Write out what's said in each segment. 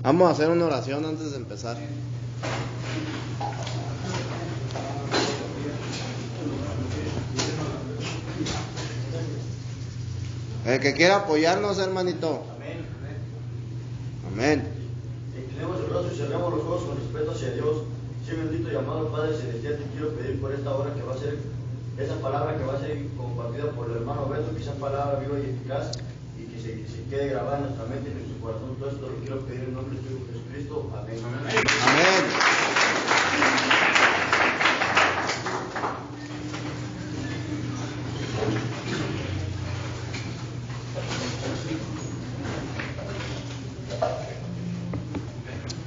Vamos a hacer una oración antes de empezar. El que quiera apoyarnos, hermanito. Amén. Amén. Inclinemos el brazo y cerramos los ojos con respeto hacia Dios. Sí, bendito y amado Padre Celestial, te quiero pedir por esta hora que va a ser, esa palabra que va a ser compartida por el hermano Beto, que sea palabra viva y eficaz y que se quede grabada en nuestra mente y en nuestro corazón. Todo esto lo quiero pedir en nombre de tu Hijo Jesucristo. Amén. Amén.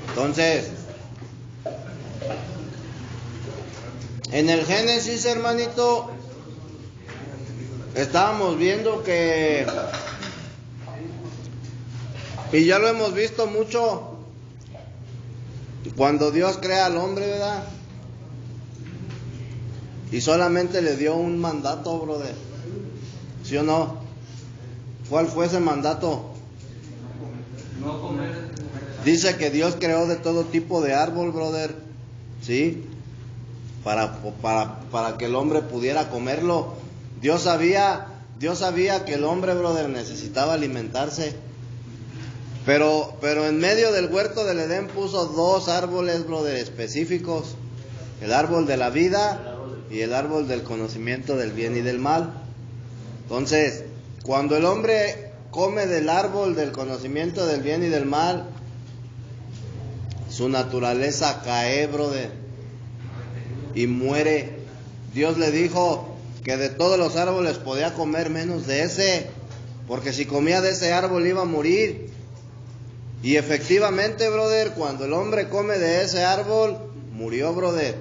Entonces, en el Génesis, hermanito, estábamos viendo que, y ya lo hemos visto mucho, cuando Dios crea al hombre, ¿verdad? Y solamente le dio un mandato, brother. ¿Sí o no? ¿Cuál fue ese mandato? No comer. Dice que Dios creó de todo tipo de árbol, brother. ¿Sí? Para que el hombre pudiera comerlo. Dios sabía que el hombre, brother, necesitaba alimentarse. Pero en medio del huerto del Edén puso dos árboles, brother, específicos. El árbol de la vida y el árbol del conocimiento del bien y del mal. Entonces, cuando el hombre come del árbol del conocimiento del bien y del mal, su naturaleza cae, brother, y muere. Dios le dijo que de todos los árboles podía comer menos de ese, porque si comía de ese árbol iba a morir. Y efectivamente, brother, cuando el hombre come de ese árbol, murió, brother.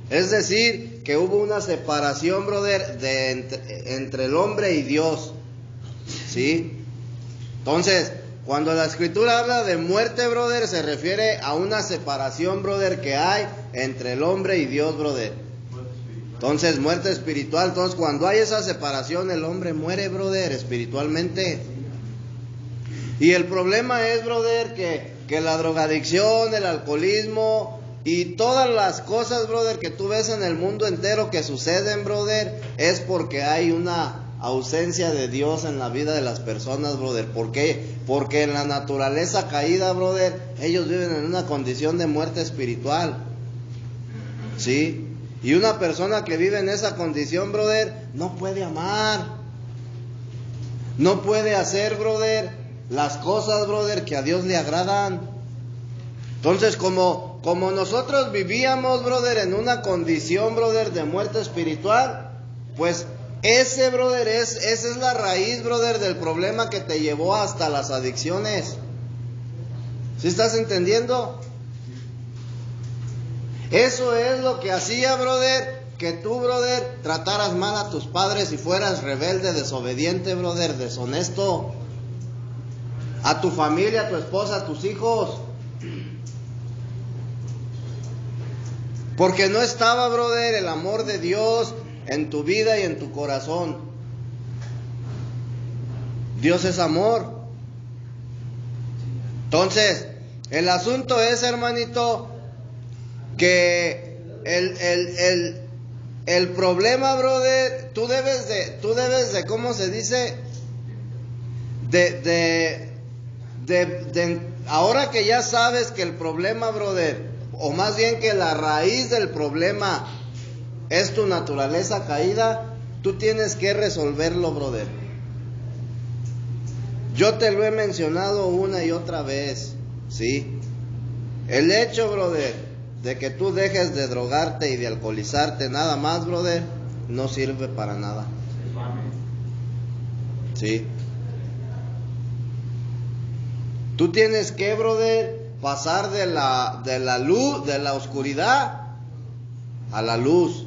Es decir, que hubo una separación, brother, entre el hombre y Dios. ¿Sí? Entonces, cuando la escritura habla de muerte, brother, se refiere a una separación, brother, que hay entre el hombre y Dios, brother. Entonces, muerte espiritual. Entonces, cuando hay esa separación, el hombre muere, brother, espiritualmente. Y el problema es, brother, que la drogadicción, el alcoholismo y todas las cosas, brother, que tú ves en el mundo entero que suceden, brother, es porque hay una ausencia de Dios en la vida de las personas, brother. ¿Por qué? Porque en la naturaleza caída, brother, ellos viven en una condición de muerte espiritual. ¿Sí? Y una persona que vive en esa condición, brother, no puede amar. No puede hacer, brother, las cosas, brother, que a Dios le agradan. Entonces, como nosotros vivíamos, brother, en una condición, brother, de muerte espiritual, pues esa es la raíz, brother, del problema que te llevó hasta las adicciones. ¿Sí estás entendiendo? Eso es lo que hacía, brother, que tú, brother, trataras mal a tus padres y fueras rebelde, desobediente, brother, deshonesto. A tu familia, a tu esposa, a tus hijos. Porque no estaba, brother, el amor de Dios en tu vida y en tu corazón. Dios es amor. Entonces, el asunto es, hermanito, que el problema, brother, tú debes de, ¿cómo se dice? Ahora que ya sabes que el problema, brother, o más bien que la raíz del problema es tu naturaleza caída, tú tienes que resolverlo, brother. Yo te lo he mencionado una y otra vez, ¿sí? El hecho, brother, de que tú dejes de drogarte y de alcoholizarte nada más, brother, no sirve para nada. ¿Sí? Tú tienes que, brother, pasar de la luz, de la oscuridad a la luz.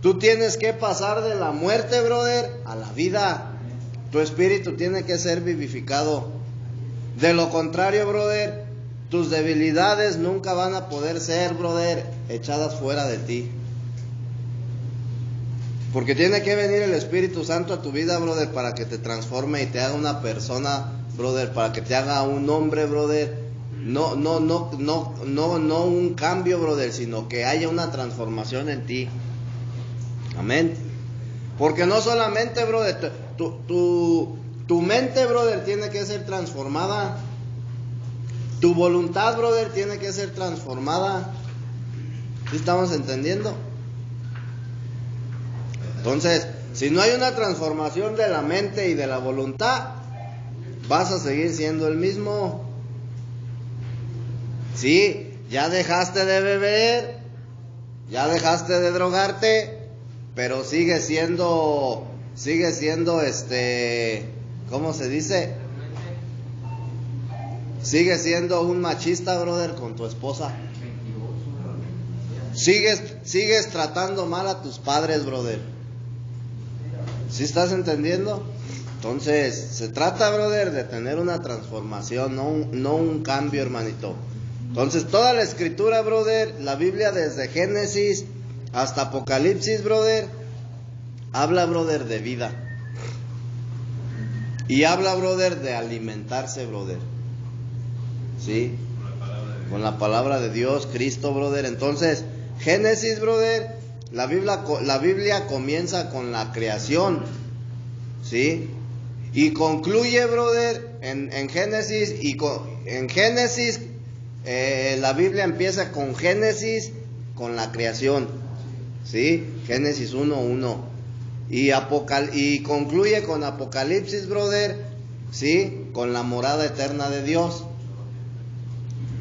Tú tienes que pasar de la muerte, brother, a la vida. Tu espíritu tiene que ser vivificado. De lo contrario, brother, tus debilidades nunca van a poder ser, brother, echadas fuera de ti. Porque tiene que venir el Espíritu Santo a tu vida, brother, para que te transforme y te haga una persona, brother, para que te haga un hombre, brother, no un cambio, brother, sino que haya una transformación en ti. Amén. Porque no solamente, brother, tu mente, brother, tiene que ser transformada. Tu voluntad, brother, tiene que ser transformada. ¿Sí estamos entendiendo? Entonces, si no hay una transformación de la mente y de la voluntad, vas a seguir siendo el mismo. Sí, ya dejaste de beber, ya dejaste de drogarte, pero sigue siendo ¿cómo se dice? Sigue siendo un machista, brother, con tu esposa. Sigues tratando mal a tus padres, brother. ¿Sí estás entendiendo? Entonces, se trata, brother, de tener una transformación, no un cambio, hermanito. Entonces, toda la escritura, brother, la Biblia desde Génesis hasta Apocalipsis, brother, habla, brother, de vida. Y habla, brother, de alimentarse, brother. ¿Sí? Con la palabra de Dios, Cristo, brother. Entonces, Génesis, brother, la Biblia comienza con la creación, ¿sí? Y concluye, brother, en Génesis, la Biblia empieza con Génesis, con la creación, ¿sí? Génesis 1:1. Y concluye con Apocalipsis, brother, ¿sí? Con la morada eterna de Dios.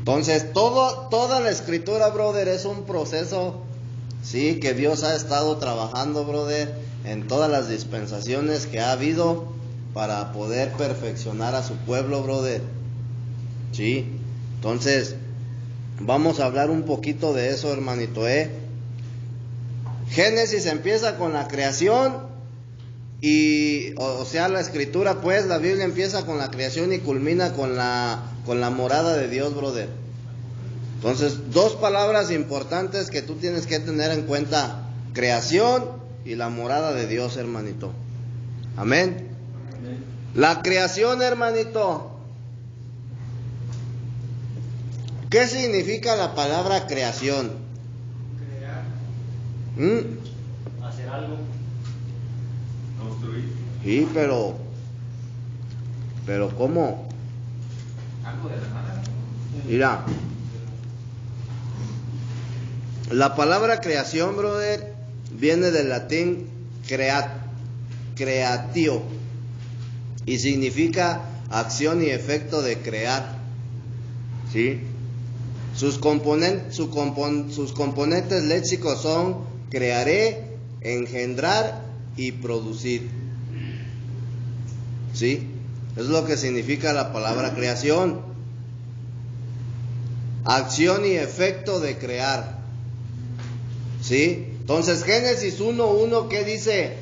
Entonces, toda la escritura, brother, es un proceso, sí, que Dios ha estado trabajando, brother, en todas las dispensaciones que ha habido para poder perfeccionar a su pueblo, brother. Sí. Entonces, vamos a hablar un poquito de eso, hermanito, Génesis empieza con la creación y, o sea, la escritura, pues, la Biblia empieza con la creación y culmina con la morada de Dios, brother. Entonces, dos palabras importantes que tú tienes que tener en cuenta: creación y la morada de Dios, hermanito. Amén. Amén. La creación, hermanito. ¿Qué significa la palabra creación? Crear. Hacer algo. Construir. Sí, pero ¿cómo? Algo de la nada. Mira, la palabra creación, brother, viene del latín creatio, y significa acción y efecto de crear, ¿sí? Sus componentes léxicos son crearé, engendrar y producir, ¿sí? Es lo que significa la palabra creación. Acción y efecto de crear, ¿sí? Entonces, Génesis 1:1, ¿qué dice?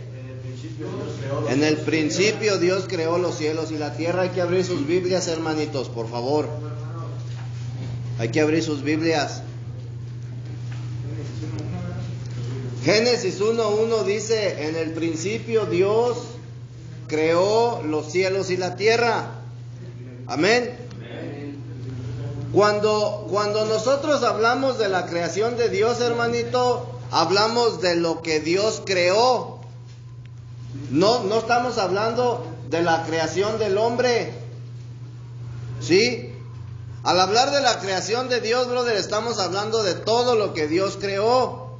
En el principio Dios creó los cielos y la tierra. Hay que abrir sus Biblias, hermanitos, por favor. Hay que abrir sus Biblias. Génesis 1:1 dice: en el principio Dios creó los cielos y la tierra. Amén. Cuando nosotros hablamos de la creación de Dios, hermanito, hablamos de lo que Dios creó. No estamos hablando de la creación del hombre, ¿sí? Al hablar de la creación de Dios, brother, estamos hablando de todo lo que Dios creó.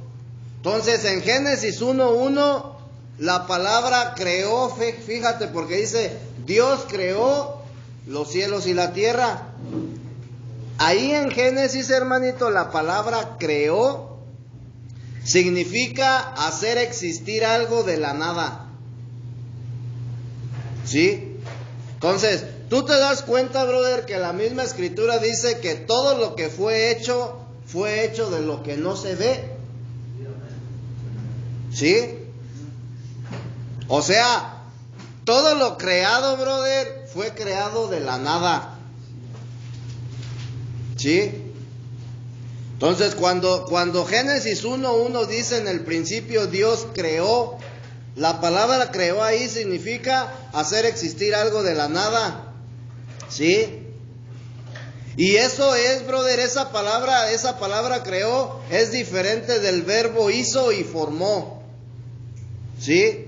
Entonces, en Génesis 1:1, la palabra creó, fíjate, porque dice: Dios creó los cielos y la tierra. Ahí en Génesis, hermanito, la palabra creó significa hacer existir algo de la nada, ¿sí? Entonces, tú te das cuenta, brother, que la misma escritura dice que todo lo que fue hecho de lo que no se ve, ¿sí? O sea, todo lo creado, brother, fue creado de la nada, ¿sí? Entonces, cuando Génesis 1:1 dice: en el principio Dios creó, la palabra creó ahí significa hacer existir algo de la nada, ¿sí? Y eso es, brother, esa palabra creó es diferente del verbo hizo y formó. ¿Sí?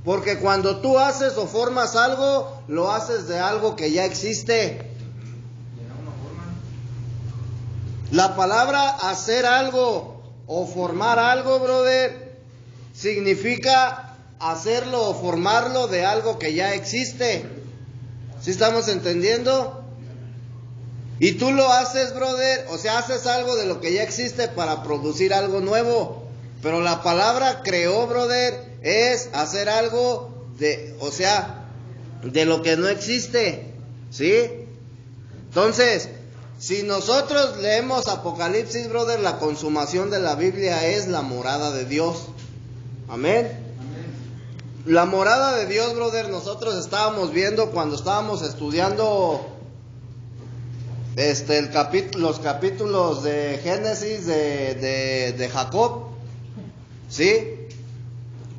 Porque cuando tú haces o formas algo, lo haces de algo que ya existe. La palabra hacer algo o formar algo, brother, significa hacerlo o formarlo de algo que ya existe. ¿Sí estamos entendiendo? Y tú lo haces, brother, o sea, haces algo de lo que ya existe para producir algo nuevo. Pero la palabra creó, brother, es hacer algo de, o sea, de lo que no existe. ¿Sí? Entonces, si nosotros leemos Apocalipsis, brother, la consumación de la Biblia es la morada de Dios. Amén. La morada de Dios, brother, nosotros estábamos viendo cuando estábamos estudiando los capítulos de Génesis de Jacob. ¿Sí?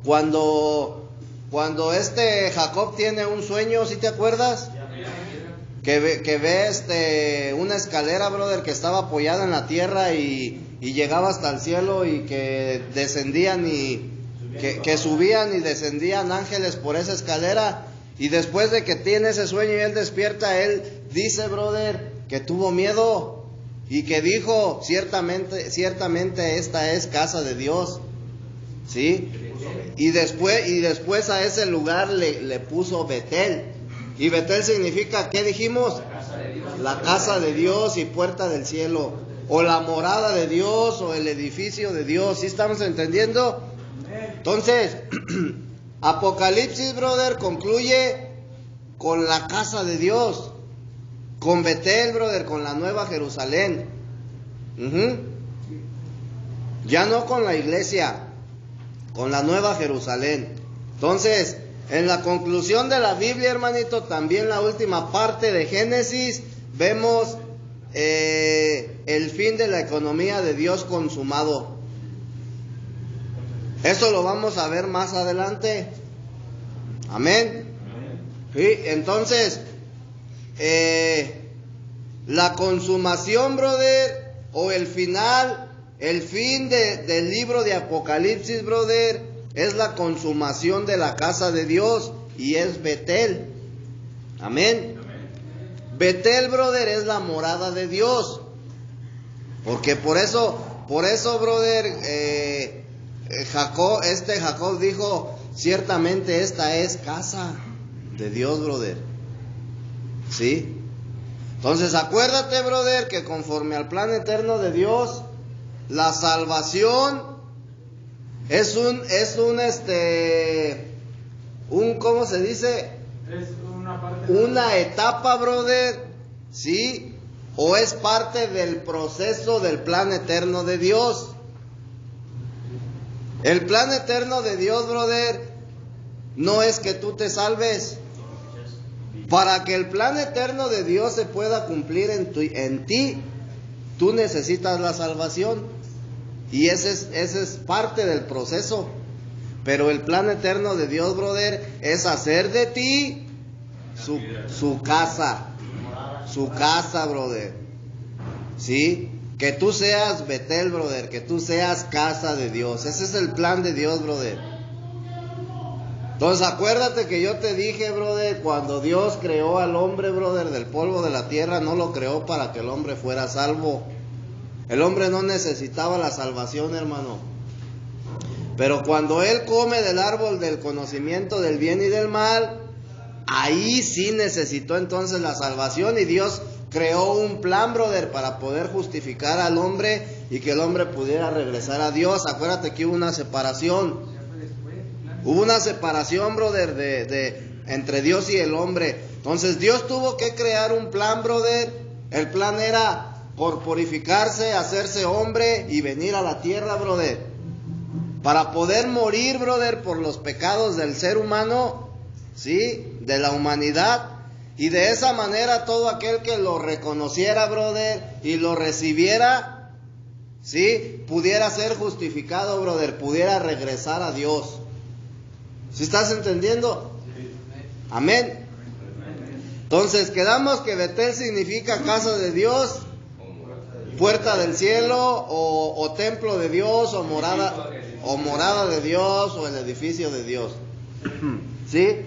Cuando Jacob tiene un sueño, ¿sí te acuerdas? Que ve una escalera, brother, que estaba apoyada en la tierra y llegaba hasta el cielo, y que descendían y que subían y descendían ángeles por esa escalera. Y después de que tiene ese sueño y él despierta, él dice, brother, que tuvo miedo y que dijo, ciertamente esta es casa de Dios. ¿Sí? Y después a ese lugar le puso Betel. Y Betel significa, ¿qué dijimos? La casa de Dios y puerta del cielo, o la morada de Dios, o el edificio de Dios. ¿Sí estamos entendiendo? Entonces, Apocalipsis, brother, concluye con la casa de Dios, con Betel, brother, con la nueva Jerusalén. Ya no con la iglesia, con la nueva Jerusalén. Entonces, en la conclusión de la Biblia, hermanito, también la última parte de Génesis, vemos el fin de la economía de Dios consumado. Eso lo vamos a ver más adelante. Amén. ¿Sí? Entonces, la consumación, brother, o el fin del libro de Apocalipsis, brother, es la consumación de la casa de Dios, y es Betel. Amén. Betel, brother, es la morada de Dios. Porque por eso, brother, Jacob dijo, ciertamente esta es casa de Dios, brother. ¿Sí? Entonces acuérdate, brother, que conforme al plan eterno de Dios, la salvación es ¿cómo se dice? Es una parte. Una etapa, brother, ¿sí? O es parte del proceso del plan eterno de Dios. El plan eterno de Dios, brother, no es que tú te salves. Para que el plan eterno de Dios se pueda cumplir en ti, tú necesitas la salvación. Y ese es parte del proceso. Pero el plan eterno de Dios, brother, es hacer de ti su casa. Su casa, brother. ¿Sí? Que tú seas Betel, brother. Que tú seas casa de Dios. Ese es el plan de Dios, brother. Entonces acuérdate que yo te dije, brother, cuando Dios creó al hombre, brother, del polvo de la tierra, no lo creó para que el hombre fuera salvo. El hombre no necesitaba la salvación, hermano. Pero cuando él come del árbol del conocimiento del bien y del mal, ahí sí necesitó entonces la salvación, y Dios creó un plan, brother, para poder justificar al hombre y que el hombre pudiera regresar a Dios. Acuérdate que hubo una separación. Hubo una separación, brother, entre Dios y el hombre. Entonces Dios tuvo que crear un plan, brother. El plan era por purificarse, hacerse hombre y venir a la tierra, brother, para poder morir, brother, por los pecados del ser humano, ¿sí? De la humanidad. Y de esa manera todo aquel que lo reconociera, brother, y lo recibiera, ¿sí? Pudiera ser justificado, brother, pudiera regresar a Dios. ¿Sí estás entendiendo? Amén. Entonces, quedamos que Betel significa casa de Dios, puerta del cielo, o templo de Dios, o morada de Dios, o el edificio de Dios. ¿Sí?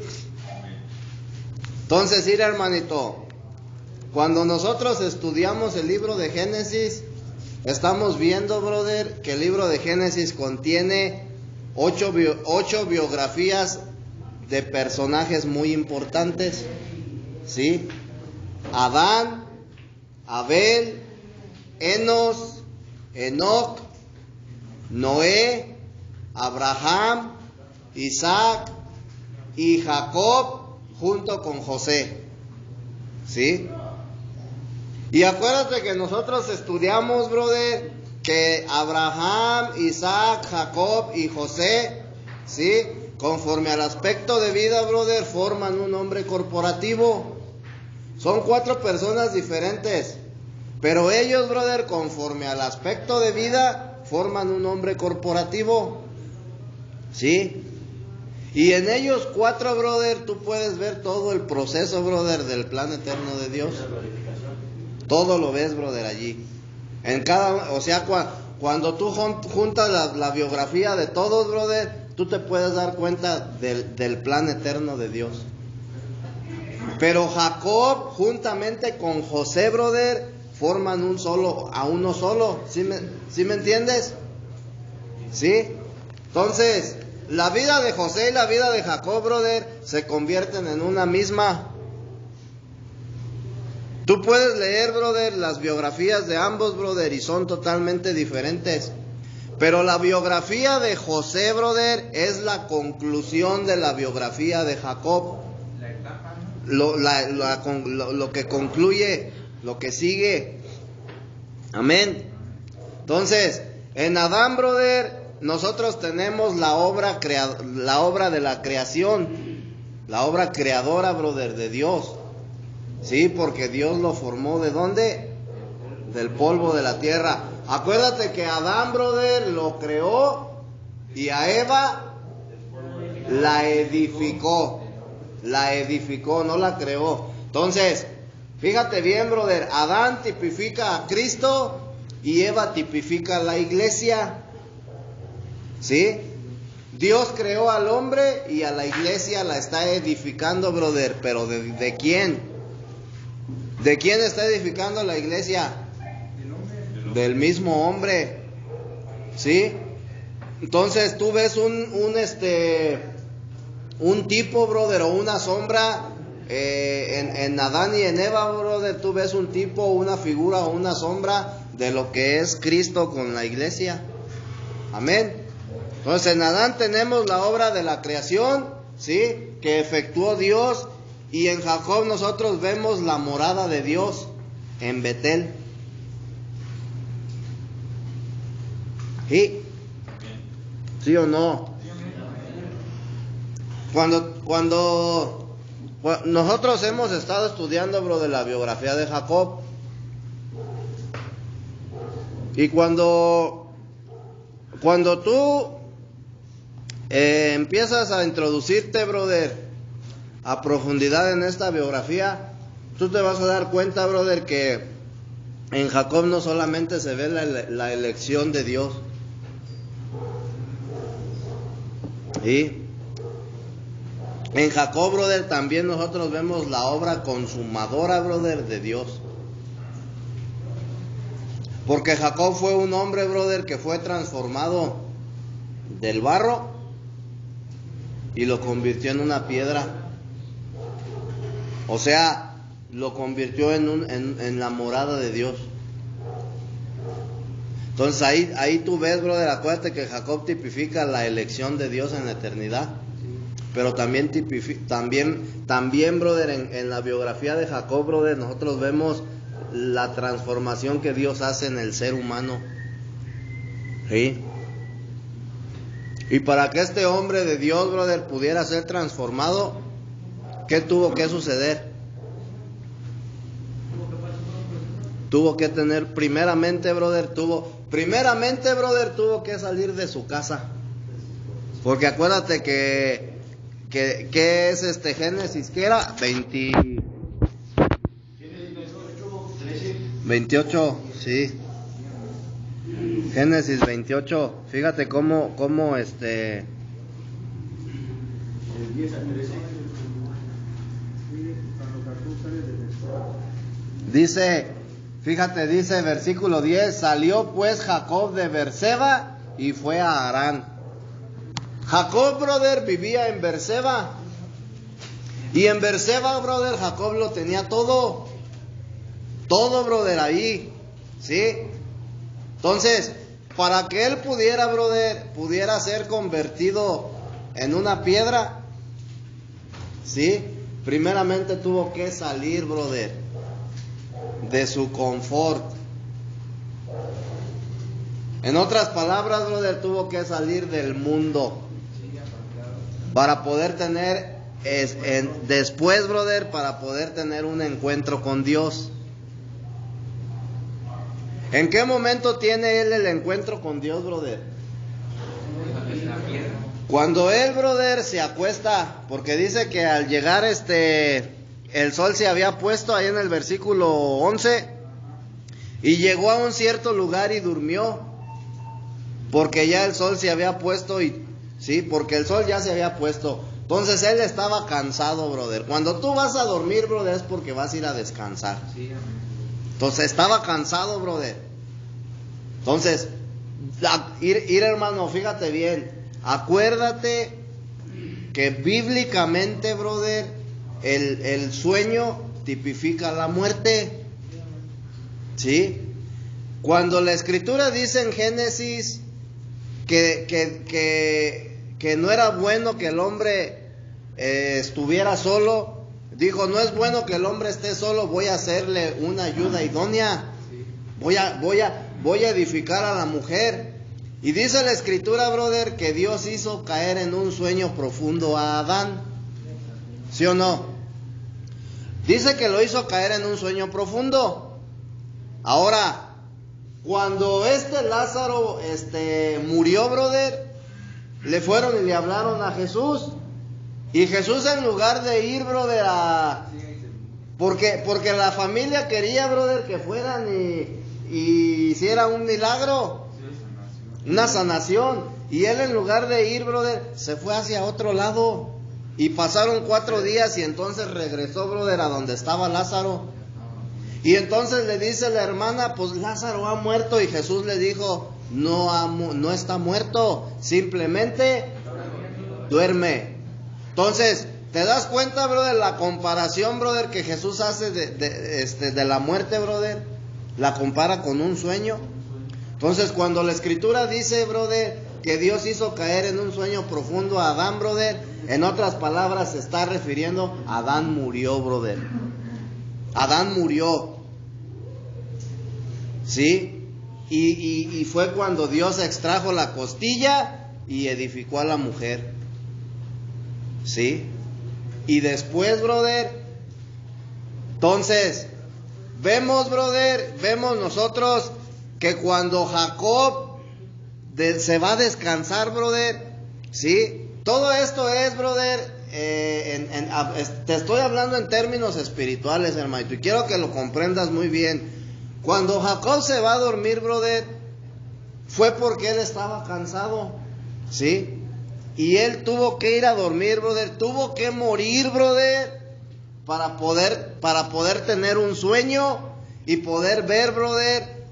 Entonces, mira, hermanito, cuando nosotros estudiamos el libro de Génesis, estamos viendo, brother, que el libro de Génesis contiene 8 biografías de personajes muy importantes. ¿Sí? Adán, Abel, Enos, Enoc, Noé, Abraham, Isaac y Jacob junto con José. ¿Sí? Y acuérdate que nosotros estudiamos, brother, que Abraham, Isaac, Jacob y José, ¿sí?, conforme al aspecto de vida, brother, forman un hombre corporativo. Son 4 personas diferentes, pero ellos, brother, conforme al aspecto de vida, forman un hombre corporativo. ¿Sí? Y en ellos 4, brother, tú puedes ver todo el proceso, brother, del plan eterno de Dios. Todo lo ves, brother, allí. En cada, o sea, cuando tú juntas la biografía de todos, brother, tú te puedes dar cuenta del plan eterno de Dios. Pero Jacob, juntamente con José, brother, forman uno solo. ¿Sí me entiendes? ¿Sí? Entonces, la vida de José y la vida de Jacob, brother, se convierten en una misma. Tú puedes leer, brother, las biografías de ambos, brother, y son totalmente diferentes. Pero la biografía de José, brother, es la conclusión de la biografía de Jacob. Lo que concluye, lo que sigue. Amén. Entonces, en Adán, brother, nosotros tenemos la obra de la creación, la obra creadora, brother, de Dios. Sí, porque Dios lo formó ¿de dónde? Del polvo de la tierra. Acuérdate que Adán, brother, lo creó y a Eva la edificó, no la creó. Entonces, fíjate bien, brother, Adán tipifica a Cristo y Eva tipifica a la iglesia. ¿Sí? Dios creó al hombre y a la iglesia la está edificando, brother, pero ¿de quién? ¿De quién está edificando la iglesia? Del mismo hombre. ¿Sí? Entonces tú ves un tipo, brother, o una sombra en Adán y en Eva, brother. Tú ves un tipo, una figura o una sombra de lo que es Cristo con la iglesia. Amén. Entonces en Adán tenemos la obra de la creación, ¿sí?, que efectuó Dios. Y en Jacob nosotros vemos la morada de Dios en Betel. ¿Sí? ¿Sí o no? Cuando nosotros hemos estado estudiando, bro, de la biografía de Jacob, y cuando tú empiezas a introducirte, brother, a profundidad en esta biografía, tú te vas a dar cuenta, brother, que en Jacob no solamente se ve la elección de Dios. ¿Sí? En Jacob, brother, también nosotros vemos la obra consumadora, brother, de Dios. Porque Jacob fue un hombre, brother, que fue transformado del barro y lo convirtió en una piedra. O sea, lo convirtió en la morada de Dios. Entonces ahí tú ves, brother, acuérdate que Jacob tipifica la elección de Dios en la eternidad. Pero también brother, en la biografía de Jacob, brother, nosotros vemos la transformación que Dios hace en el ser humano. ¿Sí? Y para que este hombre de Dios, brother, pudiera ser transformado, ¿qué tuvo que suceder? Tuvo que tener, primeramente, brother, tuvo que salir de su casa. Porque acuérdate que es Génesis, que era 28, sí. Génesis 28. Fíjate cómo El 10 al 13. dice, fíjate, dice versículo 10, salió pues Jacob de Berseba y fue a Harán. Jacob, brother, vivía en Berseba. Y en Berseba, brother, Jacob lo tenía todo. Todo, brother, ahí. ¿Sí? Entonces, para que él pudiera, brother, pudiera ser convertido en una piedra, ¿sí? Primeramente tuvo que salir, brother, de su confort. En otras palabras, brother, tuvo que salir del mundo para poder tener, después, brother, para poder tener un encuentro con Dios. ¿En qué momento tiene él el encuentro con Dios, brother? Cuando él, brother, se acuesta, porque dice que al llegar el sol se había puesto ahí en el versículo 11, y llegó a un cierto lugar y durmió, porque ya el sol se había puesto, sí, porque el sol ya se había puesto. Entonces él estaba cansado, brother. Cuando tú vas a dormir, brother, es porque vas a ir a descansar. Entonces estaba cansado, brother. Entonces, ir hermano, fíjate bien. Acuérdate que bíblicamente, brother, el sueño tipifica la muerte. ¿Sí? Cuando la escritura dice en Génesis que no era bueno que el hombre estuviera solo, dijo, no es bueno que el hombre esté solo, voy a hacerle una ayuda idónea. Voy a edificar a la mujer. Y dice la escritura, brother, que Dios hizo caer en un sueño profundo a Adán. ¿Sí o no? Dice que lo hizo caer en un sueño profundo. Ahora, cuando Lázaro murió, brother, le fueron y le hablaron a Jesús. Y Jesús, en lugar de ir, brother, porque la familia quería, brother, que fueran y hicieran un milagro, una sanación. Y él, en lugar de ir, brother, se fue hacia otro lado. Y pasaron 4 días y entonces regresó, brother, a donde estaba Lázaro. Y entonces le dice la hermana, pues Lázaro ha muerto. Y Jesús le dijo, no está muerto, simplemente duerme. Entonces, ¿te das cuenta, brother, la comparación, brother, que Jesús hace de la muerte, brother? La compara con un sueño. Entonces, cuando la escritura dice, brother, que Dios hizo caer en un sueño profundo a Adán, brother, en otras palabras se está refiriendo a Adán murió, brother. Adán murió. ¿Sí? Y fue cuando Dios extrajo la costilla y edificó a la mujer. ¿Sí? Y después, brother, entonces, vemos nosotros que cuando Jacob se va a descansar, brother, ¿sí? Todo esto es, brother, te estoy hablando en términos espirituales, hermanito, y quiero que lo comprendas muy bien. Cuando Jacob se va a dormir, brother, fue porque él estaba cansado, ¿sí? Y él tuvo que ir a dormir, brother, tuvo que morir, brother, para poder tener un sueño y poder ver, brother,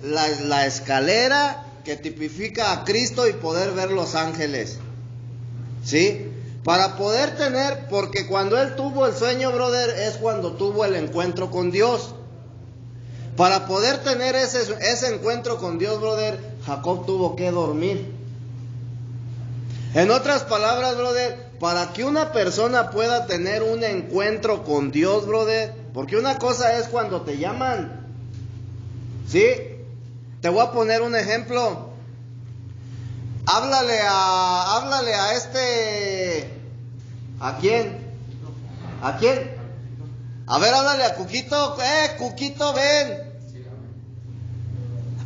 la escalera que tipifica a Cristo y poder ver los ángeles, ¿sí? Para poder tener, porque cuando él tuvo el sueño, brother, es cuando tuvo el encuentro con Dios. Para poder tener ese encuentro con Dios, brother, Jacob tuvo que dormir. En otras palabras, brother, para que una persona pueda tener un encuentro con Dios, brother, porque una cosa es cuando te llaman, ¿sí? Te voy a poner un ejemplo. Háblale a ¿a quién? ¿A quién? A ver, háblale a Cuquito. Cuquito, ven.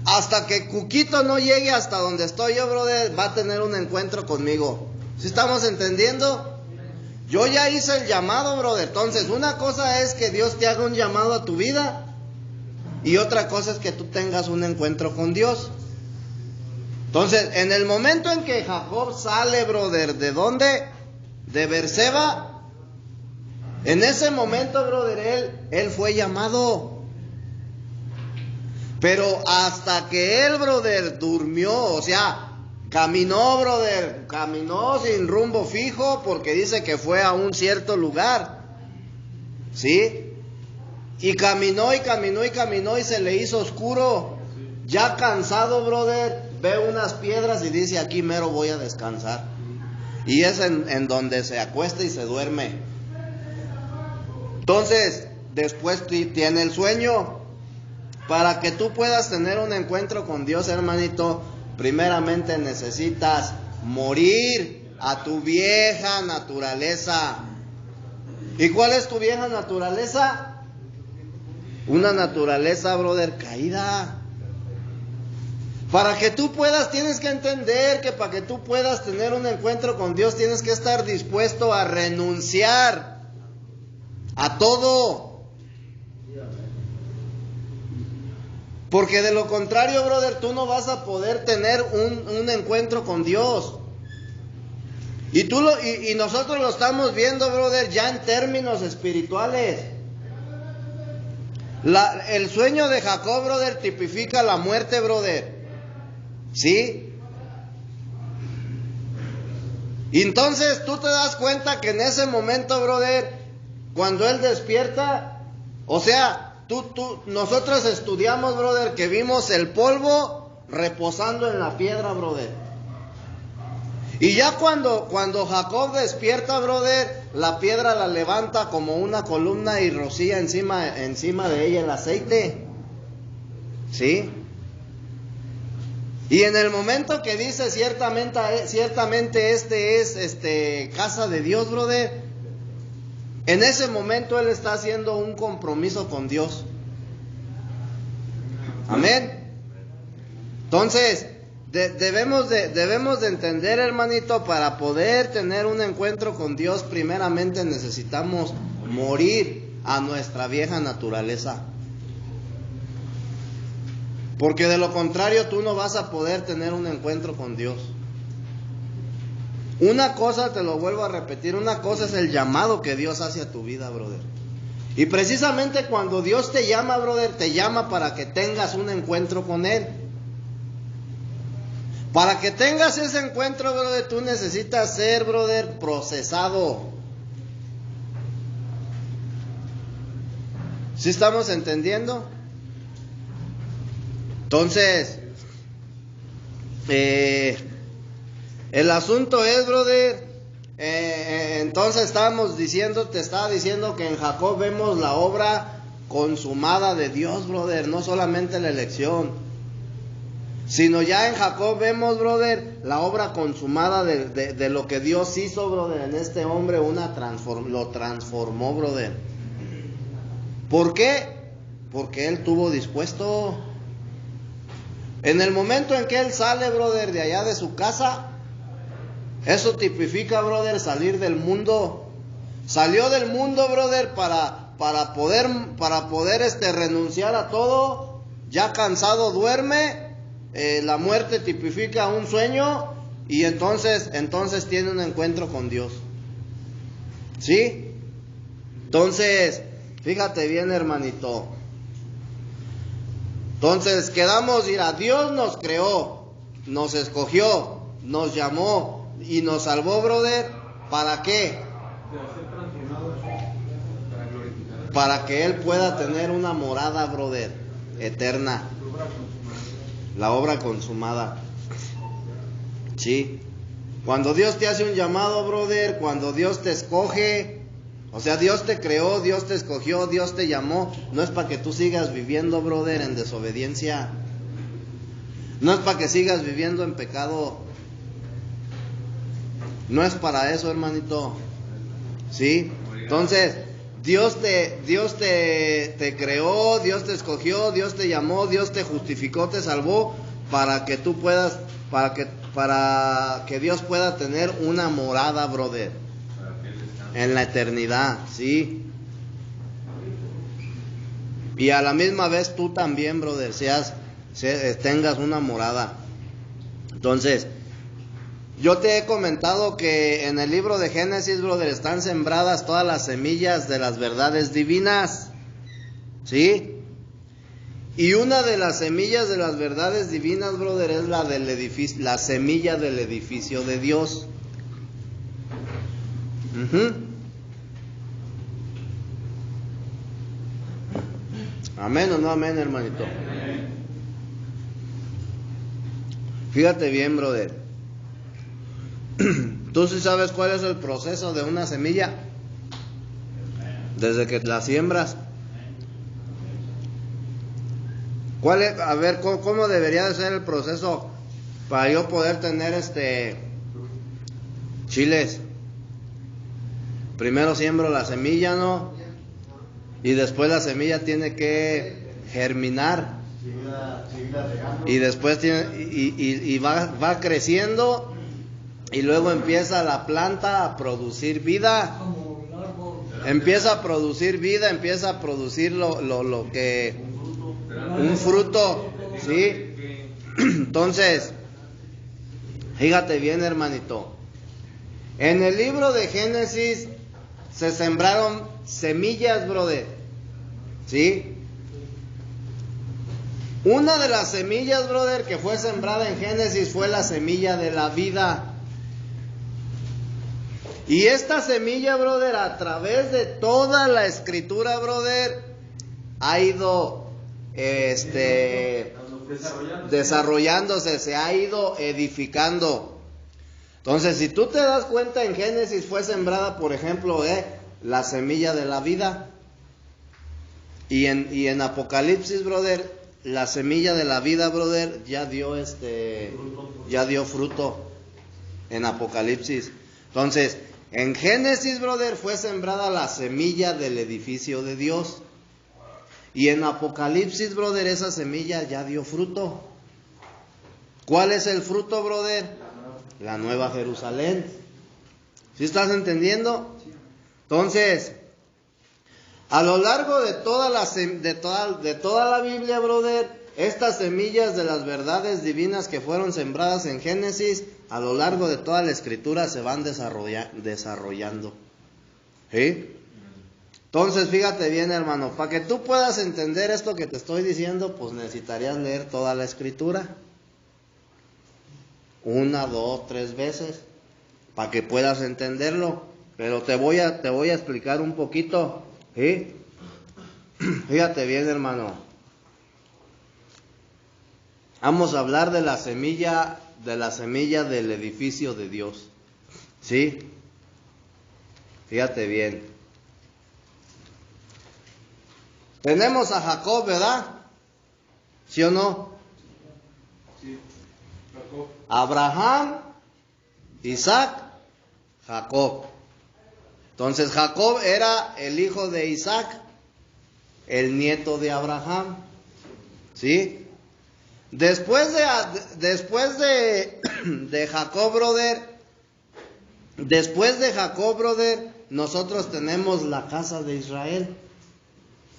Hasta que Cuquito no llegue hasta donde estoy yo, brother, va a tener un encuentro conmigo. ¿Sí estamos entendiendo? Yo ya hice el llamado, brother. Entonces, una cosa es que Dios te haga un llamado a tu vida. y otra cosa es que tú tengas un encuentro con Dios. Entonces, en el momento en que Jacob sale, brother, ¿de dónde? De Beerseba. En ese momento, brother, él fue llamado. Pero hasta que él, brother, durmió, o sea, caminó, brother, caminó sin rumbo fijo, porque dice que fue a un cierto lugar, ¿sí? Y caminó y caminó y caminó y se le hizo oscuro. Ya cansado, brother, ve unas piedras y dice, aquí mero voy a descansar. Y es en donde se acuesta y se duerme. Entonces, después tiene el sueño. Para que tú puedas tener un encuentro con Dios, hermanito, primeramente necesitas morir a tu vieja naturaleza. ¿Y cuál es tu vieja naturaleza? Una naturaleza, brother, caída. Para que tú puedas, tienes que entender que para que tú puedas tener un encuentro con Dios, tienes que estar dispuesto a renunciar a todo. Porque de lo contrario, brother, tú no vas a poder tener un encuentro con Dios. Y nosotros lo estamos viendo, brother, ya en términos espirituales. El sueño de Jacob, brother, tipifica la muerte, brother. ¿Sí? Y entonces tú te das cuenta que en ese momento, brother, cuando él despierta, o sea, nosotros estudiamos, brother, que vimos el polvo reposando en la piedra, brother. Y ya cuando Jacob despierta, brother, la piedra la levanta como una columna y rocía encima de ella el aceite. ¿Sí? Y en el momento que dice ciertamente este es casa de Dios, brother, en ese momento él está haciendo un compromiso con Dios. Amén. Entonces, debemos de entender, hermanito, para poder tener un encuentro con Dios, primeramente necesitamos morir a nuestra vieja naturaleza. Porque de lo contrario tú no vas a poder tener un encuentro con Dios. Una cosa, te lo vuelvo a repetir, una cosa es el llamado que Dios hace a tu vida, brother. Y precisamente cuando Dios te llama, brother, te llama para que tengas un encuentro con Él. Para que tengas ese encuentro, brother, tú necesitas ser, brother, procesado. ¿Sí estamos entendiendo? Entonces, el asunto es, brother, entonces te estaba diciendo que en Jacob vemos la obra consumada de Dios, brother, no solamente la elección, sino ya en Jacob vemos, brother, la obra consumada de lo que Dios hizo, brother, en este hombre, lo transformó, brother. ¿Por qué? Porque él tuvo dispuesto. En el momento en que él sale, brother, de allá de su casa, eso tipifica, brother, salir del mundo. Salió del mundo, brother, para poder renunciar a todo. Ya cansado duerme. La muerte tipifica un sueño. Y entonces tiene un encuentro con Dios. ¿Sí? Entonces, fíjate bien, hermanito. Entonces quedamos, mira, Dios nos creó, nos escogió, nos llamó y nos salvó, brother. ¿Para qué? Para que Él pueda tener una morada, brother, eterna. La obra consumada. Sí. Cuando Dios te hace un llamado, brother, cuando Dios te escoge, o sea, Dios te creó, Dios te escogió, Dios te llamó, no es para que tú sigas viviendo, brother, en desobediencia. No es para que sigas viviendo en pecado. No es para eso, hermanito. ¿Sí? Entonces, Dios te creó, Dios te escogió, Dios te llamó, Dios te justificó, te salvó, para que tú puedas, para que Dios pueda tener una morada, brother, en la eternidad, ¿sí? Y a la misma vez tú también, brother, tengas una morada. Entonces, yo te he comentado que en el libro de Génesis, brother, están sembradas todas las semillas de las verdades divinas. ¿Sí? Y una de las semillas de las verdades divinas, brother, es la del edificio, la semilla del edificio de Dios. Amén o no amén, hermanito. Fíjate bien, brother. ¿Tú sí sabes cuál es el proceso de una semilla? Desde que la siembras. A ver, ¿cómo debería de ser el proceso para yo poder tener chiles? Primero siembro la semilla, ¿no? Y después la semilla tiene que germinar. Y después va creciendo. Y luego empieza la planta a producir vida. Empieza a producir vida, empieza a producir lo que... un fruto, ¿sí? Entonces, fíjate bien, hermanito. En el libro de Génesis se sembraron semillas, brother, ¿sí? Una de las semillas, brother, que fue sembrada en Génesis fue la semilla de la vida. Y esta semilla, brother, a través de toda la escritura, brother, ha ido desarrollándose, se ha ido edificando. Entonces, si tú te das cuenta, en Génesis fue sembrada, por ejemplo, la semilla de la vida. Y en Apocalipsis, brother, la semilla de la vida, brother, ya dio fruto en Apocalipsis. Entonces, en Génesis, brother, fue sembrada la semilla del edificio de Dios. Y en Apocalipsis, brother, esa semilla ya dio fruto. ¿Cuál es el fruto, brother? La Nueva Jerusalén. ¿Sí estás entendiendo? Entonces, a lo largo de toda la Biblia, brother, estas semillas de las verdades divinas que fueron sembradas en Génesis, a lo largo de toda la escritura se van desarrollando. ¿Sí? Entonces, fíjate bien, hermano, para que tú puedas entender esto que te estoy diciendo, pues necesitarías leer toda la escritura. 1, 2, 3 veces, para que puedas entenderlo. Pero te voy a explicar un poquito, ¿sí? Fíjate bien, hermano. Vamos a hablar de la semilla del edificio de Dios, ¿sí? Fíjate bien. Tenemos a Jacob, ¿verdad? ¿Sí o no? Sí, Jacob. Abraham, Isaac, Jacob. Entonces Jacob era el hijo de Isaac, el nieto de Abraham. ¿Sí? Después de Jacob, brother, nosotros tenemos la casa de Israel.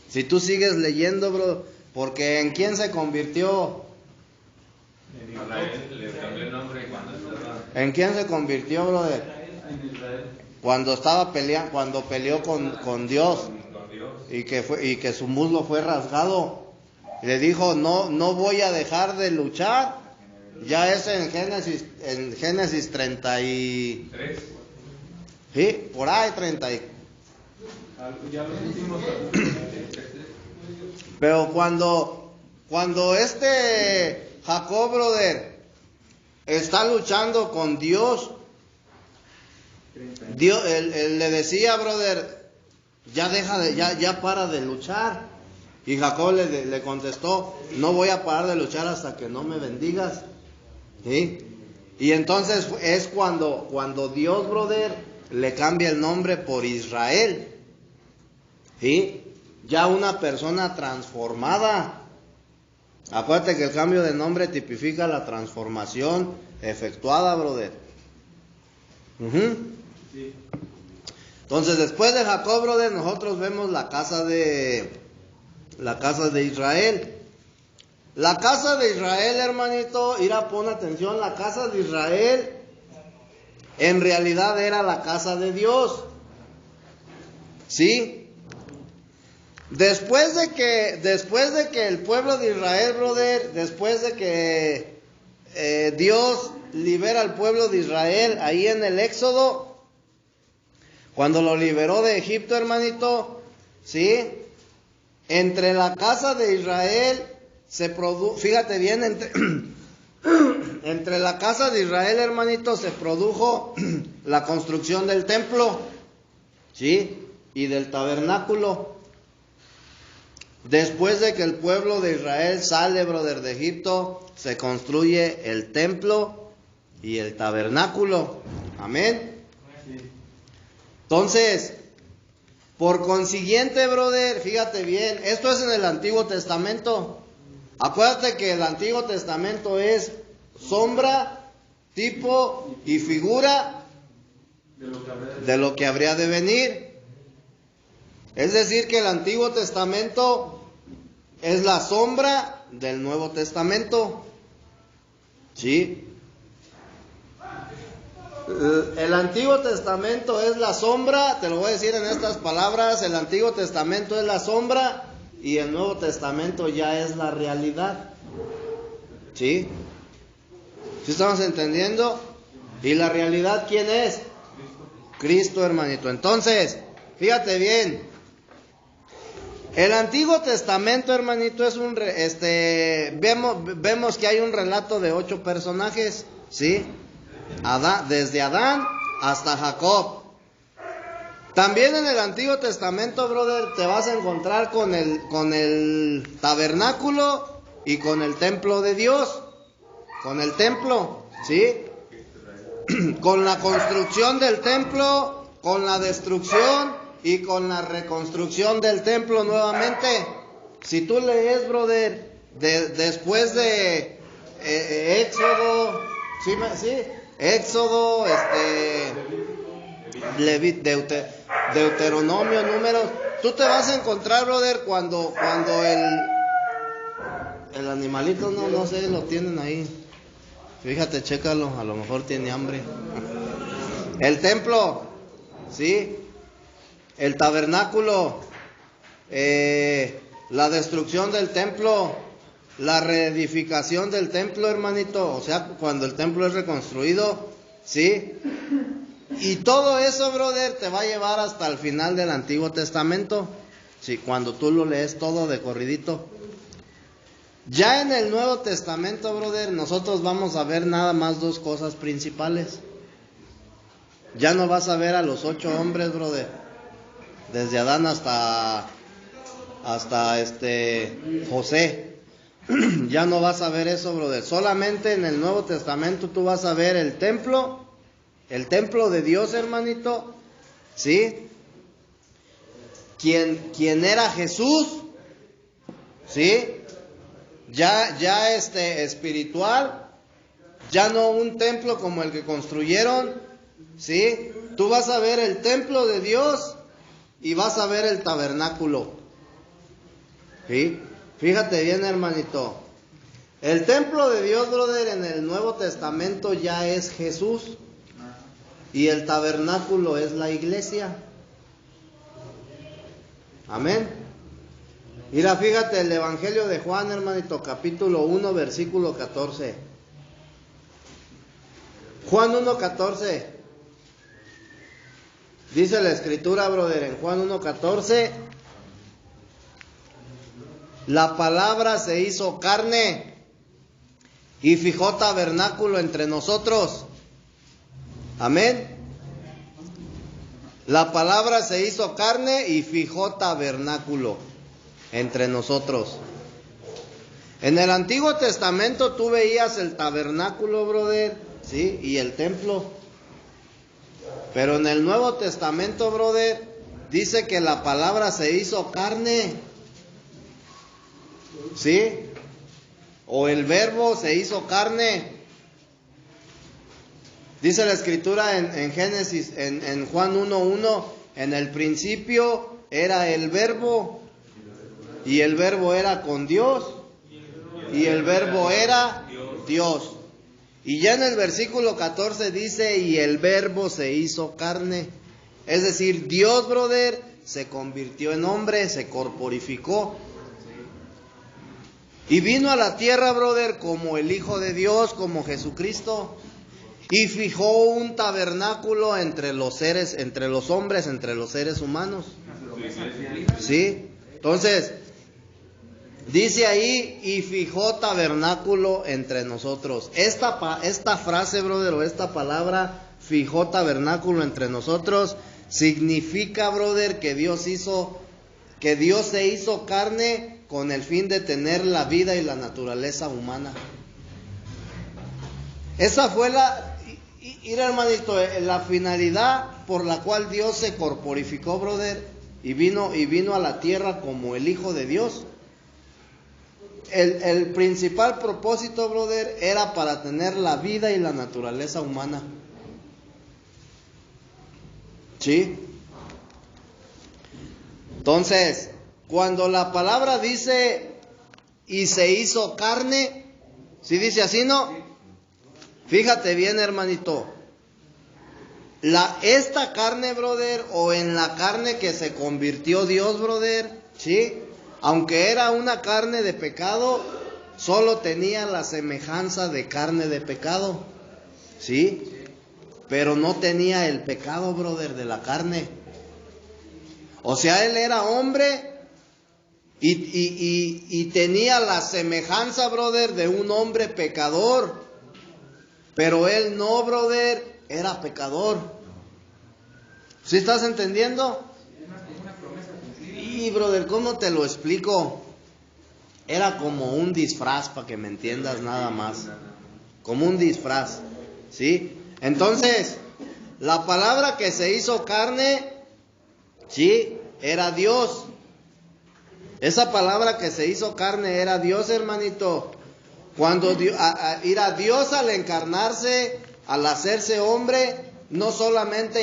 Si tú sigues leyendo, bro, porque ¿en quién se convirtió? Le cambió el nombre ¿En quién se convirtió, brother? En Israel. Cuando estaba peleando, cuando peleó con Dios y que su muslo fue rasgado. Le dijo, no voy a dejar de luchar. Ya es en Génesis 33. Sí, por ahí 30. Ya los últimos. Pero cuando Jacob, brother, está luchando con Dios, él le decía, brother, ya para de luchar. Y Jacob le contestó, no voy a parar de luchar hasta que no me bendigas. ¿Sí? Y entonces es cuando Dios, brother, le cambia el nombre por Israel. ¿Sí? Ya una persona transformada. Acuérdate que el cambio de nombre tipifica la transformación efectuada, brother. Sí. Entonces, después de Jacob, brother, nosotros vemos la casa de La casa de Israel. La casa de Israel, hermanito, pon atención, la casa de Israel en realidad era la casa de Dios. ¿Sí? Después de que el pueblo de Israel, brother, después de que Dios libera al pueblo de Israel ahí en el Éxodo, cuando lo liberó de Egipto, hermanito, ¿sí? Entre la casa de Israel se produjo, fíjate bien, entre la casa de Israel, hermanito, se produjo la construcción del templo, ¿sí? Y del tabernáculo. Después de que el pueblo de Israel sale, brother, de Egipto, se construye el templo y el tabernáculo. Amén. Entonces, por consiguiente, brother, fíjate bien, esto es en el Antiguo Testamento. Acuérdate que el Antiguo Testamento es sombra, tipo y figura de lo que habría de venir. Es decir, que el Antiguo Testamento es la sombra del Nuevo Testamento. ¿Sí? El Antiguo Testamento es la sombra, te lo voy a decir en estas palabras, el Antiguo Testamento es la sombra y el Nuevo Testamento ya es la realidad. ¿Sí? ¿Sí estamos entendiendo? ¿Y la realidad quién es? Cristo, hermanito. Entonces, fíjate bien. El Antiguo Testamento, hermanito, es vemos que hay un relato de 8 personajes, ¿sí? Desde Adán hasta Jacob. También en el Antiguo Testamento, brother, te vas a encontrar con el tabernáculo y con el templo de Dios. Con el templo, ¿sí? Con la construcción del templo, con la destrucción y con la reconstrucción del templo nuevamente. Si tú lees, brother, después de Éxodo, ¿sí? Éxodo, Deuteronomio, Números, tú te vas a encontrar, brother, cuando el animalito, no sé, lo tienen ahí. Fíjate, chécalo, a lo mejor tiene hambre. El templo, ¿sí? El tabernáculo, la destrucción del templo, la reedificación del templo, hermanito, o sea, cuando el templo es reconstruido, ¿sí? Y todo eso, brother, te va a llevar hasta el final del Antiguo Testamento, ¿sí? Cuando tú lo lees todo de corridito. Ya en el Nuevo Testamento, brother, nosotros vamos a ver nada más 2 cosas principales. Ya no vas a ver a los 8 hombres, brother, desde Adán hasta José. Ya no vas a ver eso, brother. Solamente en el Nuevo Testamento tú vas a ver el templo de Dios, hermanito, ¿sí? Quien era Jesús, ¿sí? Ya espiritual, ya no un templo como el que construyeron, ¿sí? Tú vas a ver el templo de Dios y vas a ver el tabernáculo, ¿sí? Fíjate bien, hermanito. El templo de Dios, brother, en el Nuevo Testamento ya es Jesús y el tabernáculo es la iglesia. Amén. Mira, fíjate el Evangelio de Juan, hermanito, capítulo 1, versículo 14. Juan 1:14. Dice la escritura, brother, en Juan 1:14. La palabra se hizo carne y fijó tabernáculo entre nosotros. Amén. La palabra se hizo carne y fijó tabernáculo entre nosotros. En el Antiguo Testamento tú veías el tabernáculo, brother, ¿sí? Y el templo. Pero en el Nuevo Testamento, brother, dice que la palabra se hizo carne, ¿sí? O el verbo se hizo carne. Dice la escritura en Génesis, en Juan 1:1, en el principio era el verbo. y el verbo era con Dios, y el verbo era Dios. Y ya en el versículo 14 dice, y el verbo se hizo carne. Es decir, Dios, brother, se convirtió en hombre, se corporificó. Y vino a la tierra, brother, como el Hijo de Dios, como Jesucristo. Y fijó un tabernáculo entre los seres, entre los hombres, entre los seres humanos. ¿Sí? Entonces, dice ahí, y fijó tabernáculo entre nosotros. Esta frase, brother, o esta palabra, fijó tabernáculo entre nosotros, significa, brother, que Dios se hizo carne con el fin de tener la vida y la naturaleza humana. Esa fue mira, hermanito, la finalidad por la cual Dios se corporificó, brother, y vino a la tierra como el Hijo de Dios. El principal propósito, brother, era para tener la vida y la naturaleza humana. ¿Sí? Entonces, cuando la palabra dice y se hizo carne, ¿sí dice así, no? Fíjate bien, hermanito. Esta carne, brother, o en la carne que se convirtió Dios, brother, ¿sí? Aunque era una carne de pecado, solo tenía la semejanza de carne de pecado, ¿sí? Pero no tenía el pecado, brother, de la carne. O sea, él era hombre y tenía la semejanza, brother, de un hombre pecador. Pero él no, brother, era pecador. ¿Sí estás entendiendo? Y, brother, ¿cómo te lo explico? Era como un disfraz, para que me entiendas nada más. Como un disfraz, ¿sí? Entonces, la palabra que se hizo carne, ¿sí? Era Dios. Esa palabra que se hizo carne era Dios, hermanito. Cuando Dios al encarnarse, al hacerse hombre, no solamente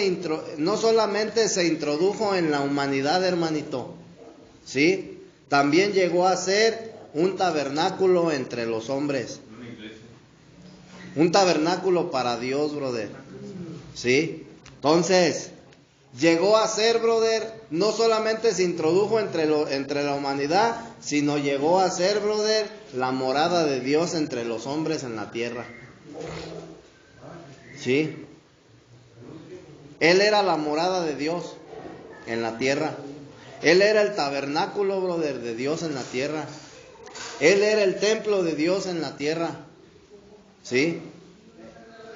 se introdujo en la humanidad, hermanito, ¿sí? También llegó a ser un tabernáculo entre los hombres. Un tabernáculo para Dios, brother, ¿sí? Entonces, llegó a ser, brother, no solamente se introdujo entre la humanidad, sino llegó a ser, brother, la morada de Dios entre los hombres en la tierra. ¿Sí? Él era la morada de Dios en la tierra. Él era el tabernáculo, brother, de Dios en la tierra. Él era el templo de Dios en la tierra. ¿Sí?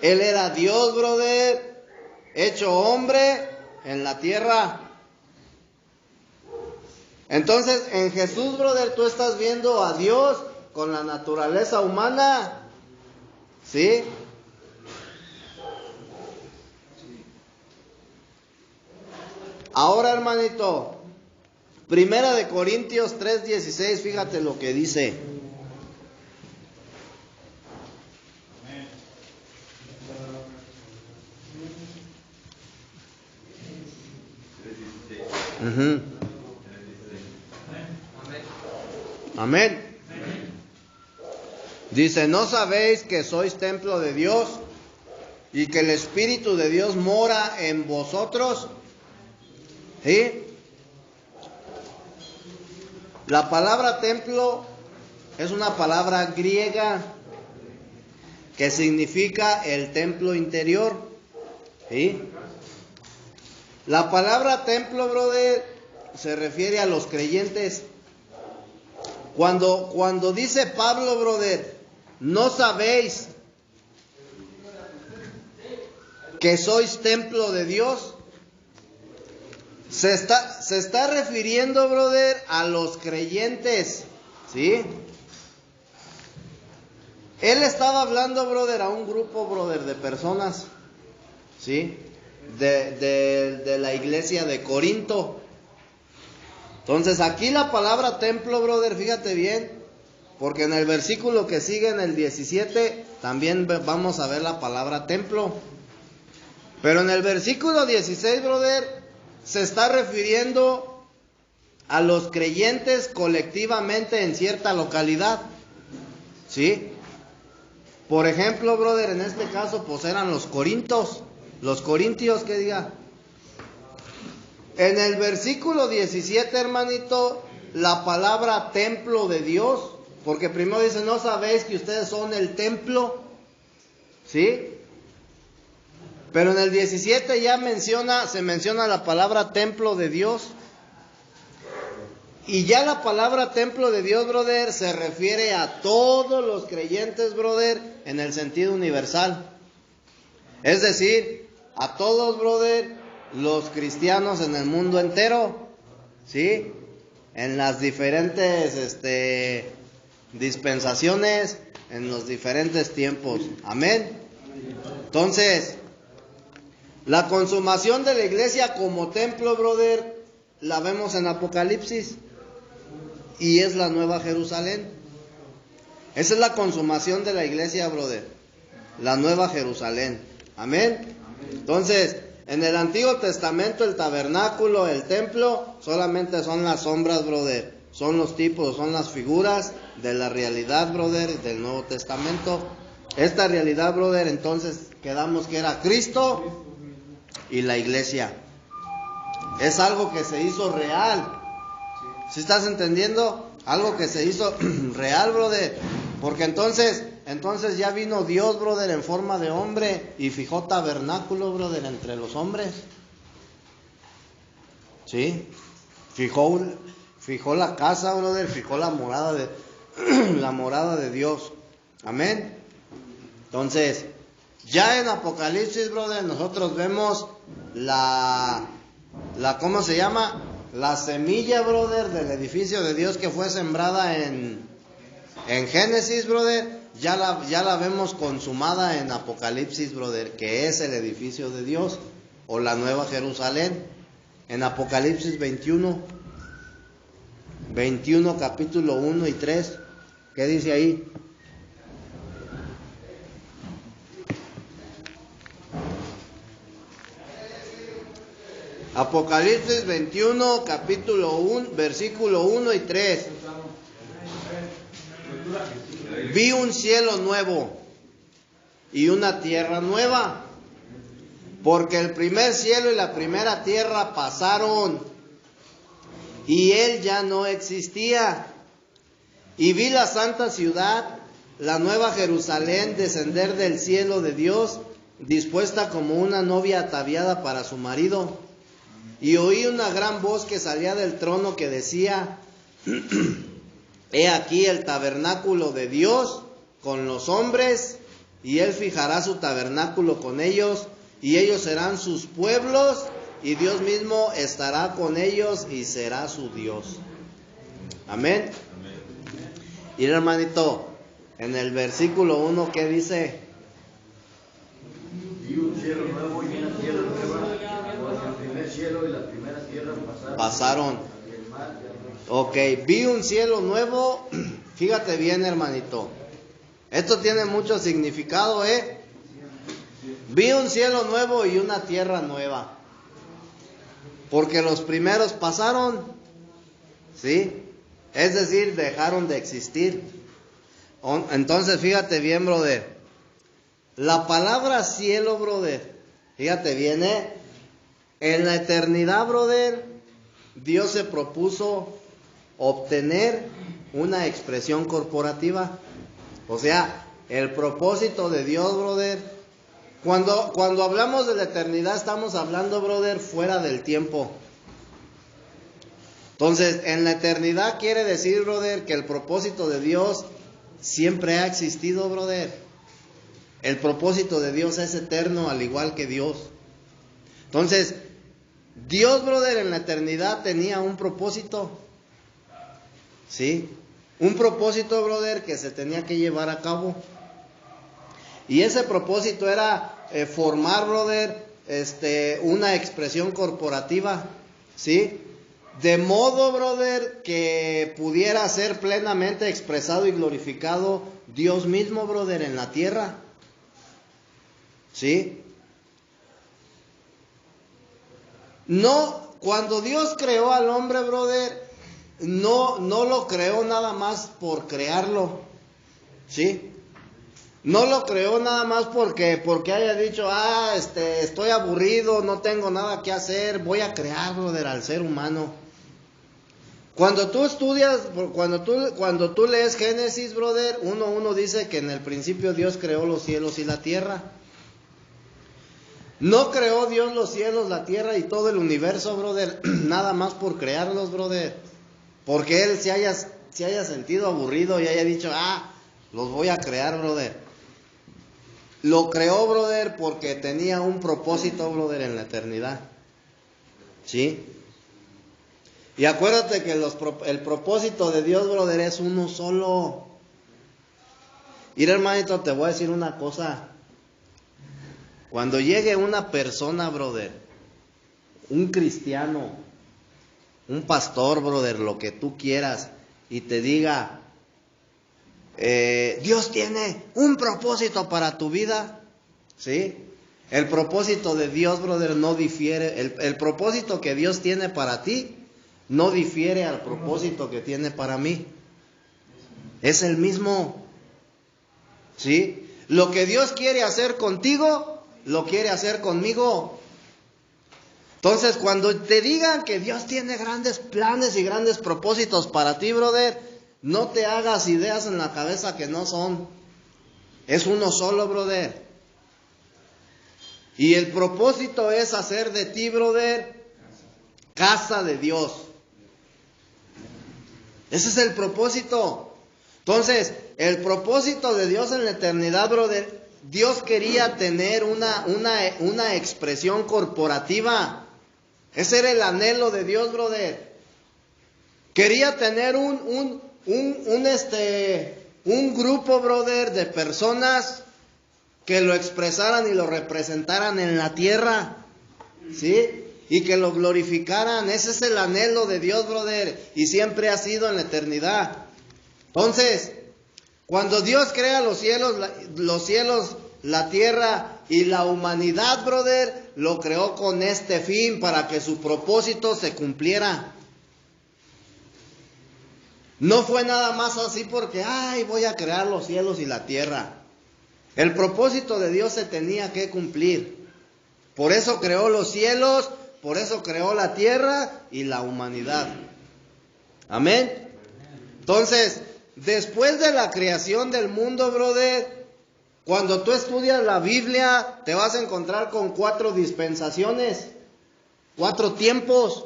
Él era Dios, brother, hecho hombre en la tierra. Entonces, en Jesús, brother, tú estás viendo a Dios con la naturaleza humana. ¿Sí? Ahora, hermanito, Primera de Corintios 3:16, fíjate lo que dice. Amén. Dice, ¿no sabéis que sois templo de Dios y que el Espíritu de Dios mora en vosotros? ¿Sí? La palabra templo es una palabra griega que significa el templo interior. ¿Sí? La palabra templo, brother, se refiere a los creyentes. Cuando dice Pablo, brother, ¿no sabéis que sois templo de Dios? Se está refiriendo, brother, a los creyentes, ¿sí? Él estaba hablando, brother, a un grupo, brother, de personas, ¿sí? De la iglesia de Corinto. Entonces aquí la palabra templo, brother, fíjate bien, porque en el versículo que sigue, en el 17, también vamos a ver la palabra templo. Pero en el versículo 16, brother, se está refiriendo a los creyentes colectivamente en cierta localidad. ¿Sí? Por ejemplo, brother, en este caso, pues eran los corintios, que diga. En el versículo 17, hermanito, la palabra templo de Dios, porque primero dice, ¿no sabéis que ustedes son el templo? ¿Sí? Pero en el 17 ya se menciona la palabra templo de Dios. Y ya la palabra templo de Dios, brother, se refiere a todos los creyentes, brother, en el sentido universal. Es decir, a todos, brother, los cristianos en el mundo entero, ¿sí? En las diferentes dispensaciones, en los diferentes tiempos. Amén. Entonces, la consumación de la iglesia como templo, brother, la vemos en Apocalipsis. Y es la Nueva Jerusalén. Esa es la consumación de la iglesia, brother. La Nueva Jerusalén. Amén. Entonces, en el Antiguo Testamento, el tabernáculo, el templo, solamente son las sombras, brother. Son los tipos, son las figuras de la realidad, brother, del Nuevo Testamento. Esta realidad, brother, entonces quedamos que era Cristo y la iglesia. Es algo que se hizo real. ¿Sí estás entendiendo? Algo que se hizo real, brother. Porque entonces ya vino Dios, brother, en forma de hombre y fijó tabernáculo, brother, entre los hombres. ¿Sí? Fijó la casa, brother, fijó la morada de Dios. Amén. Entonces, ya en Apocalipsis, brother, nosotros vemos ¿cómo se llama? La semilla, brother, del edificio de Dios que fue sembrada en Génesis, brother, ya la vemos consumada en Apocalipsis, brother, que es el edificio de Dios, o la Nueva Jerusalén, en Apocalipsis 21, capítulo 1 y 3, ¿qué dice ahí? Apocalipsis 21, capítulo 1, versículo 1 y 3. Vi un cielo nuevo y una tierra nueva, porque el primer cielo y la primera tierra pasaron, y él ya no existía. Y vi la santa ciudad, la nueva Jerusalén, descender del cielo de Dios, dispuesta como una novia ataviada para su marido. Y oí una gran voz que salía del trono que decía: He aquí el tabernáculo de Dios con los hombres, y él fijará su tabernáculo con ellos, y ellos serán sus pueblos, y Dios mismo estará con ellos y será su Dios. Amén. Y hermanito, en el versículo 1, ¿qué dice? Y un cielo nuevo y una tierra nueva, porque el primer cielo y la primera tierra pasaron. Y el mar ya no. Ok, vi un cielo nuevo. Fíjate bien, hermanito. Esto tiene mucho significado, ¿eh? Vi un cielo nuevo y una tierra nueva. Porque los primeros pasaron, ¿sí? Es decir, dejaron de existir. Entonces, fíjate bien, brother. La palabra cielo, brother, fíjate bien, en la eternidad, brother, Dios se propuso obtener una expresión corporativa. O sea, el propósito de Dios, brother, cuando hablamos de la eternidad, estamos hablando, brother, fuera del tiempo. Entonces, en la eternidad quiere decir, brother, que el propósito de Dios siempre ha existido, brother. El propósito de Dios es eterno, al igual que Dios. Entonces, Dios, brother, en la eternidad tenía un propósito. ¿Sí? Un propósito, brother, que se tenía que llevar a cabo. Y ese propósito era formar, brother, una expresión corporativa. ¿Sí? De modo, brother, que pudiera ser plenamente expresado y glorificado Dios mismo, brother, en la tierra. ¿Sí? No, cuando Dios creó al hombre, brother, no lo creó nada más por crearlo, ¿sí? No lo creó nada más porque haya dicho, estoy aburrido, no tengo nada que hacer, voy a crear, brother, al ser humano. Cuando tú estudias, cuando tú lees Génesis, brother, 1:1 dice que en el principio Dios creó los cielos y la tierra. No creó Dios los cielos, la tierra y todo el universo, brother, nada más por crearlos, brother. Porque Él se haya sentido aburrido y haya dicho, los voy a crear, brother. Lo creó, brother, porque tenía un propósito, brother, en la eternidad. ¿Sí? Y acuérdate que el propósito de Dios, brother, es uno solo. Mira, hermanito, te voy a decir una cosa. Cuando llegue una persona, brother, un cristiano, un pastor, brother, lo que tú quieras, y te diga, Dios tiene un propósito para tu vida, ¿sí? El propósito de Dios, brother, no difiere. El propósito que Dios tiene para ti no difiere al propósito que tiene para mí. Es el mismo, ¿sí? Lo que Dios quiere hacer contigo, lo quiere hacer conmigo. Entonces, cuando te digan que Dios tiene grandes planes y grandes propósitos para ti, brother, no te hagas ideas en la cabeza que no son. Es uno solo, brother. Y el propósito es hacer de ti, brother, casa de Dios. Ese es el propósito. Entonces, el propósito de Dios en la eternidad, brother, Dios quería tener una expresión corporativa. Ese era el anhelo de Dios, brother. Quería tener un grupo, brother, de personas que lo expresaran y lo representaran en la tierra, ¿sí? Y que lo glorificaran. Ese es el anhelo de Dios, brother, y siempre ha sido en la eternidad. Entonces, cuando Dios crea los cielos, la tierra y la humanidad, brother, lo creó con este fin, para que su propósito se cumpliera. No fue nada más así porque, voy a crear los cielos y la tierra. El propósito de Dios se tenía que cumplir. Por eso creó los cielos, por eso creó la tierra y la humanidad. Amén. Entonces, después de la creación del mundo, brother, cuando tú estudias la Biblia, te vas a encontrar con 4 dispensaciones, 4 tiempos.